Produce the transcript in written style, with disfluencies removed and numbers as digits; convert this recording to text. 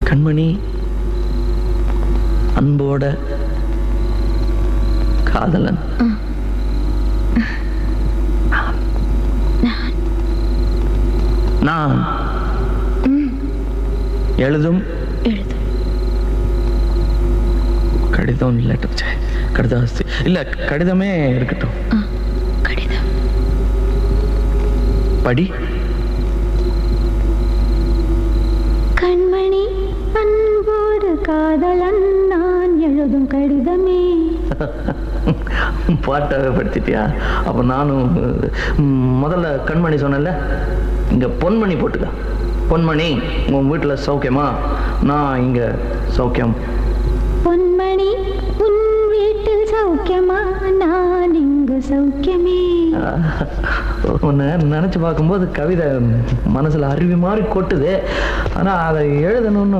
கண்மணி, அன்போட காதலன். நான் எழுதும் கடிதம் லெட்டர் கடிதாஸ்தி இல்ல, கடிதமே இருக்கட்டும். கடிதம் படி. கண்மணி, அன்போடு காதலன் நான் எழுதும் கடிதமே. பாட்டாவே படுத்திட்டியா? அப்ப நானும் முதல்ல கண்மணி சொன்னல, இங்க பொன்மணி போட்டுக்க. பொன்மணி, உன் வீட்டுல சௌக்கியமா? நான் இங்க சௌக்கியம். பொன்மணி, உன் வீட்டில் சௌக்கியமா? நான் இங்கு சௌக்கியமே. உன்னை நினைச்சு பார்க்கும்போது கவிதை மனசுல அருவி மாதிரி கொட்டுது. ஆனா அதை எழுதணும்னு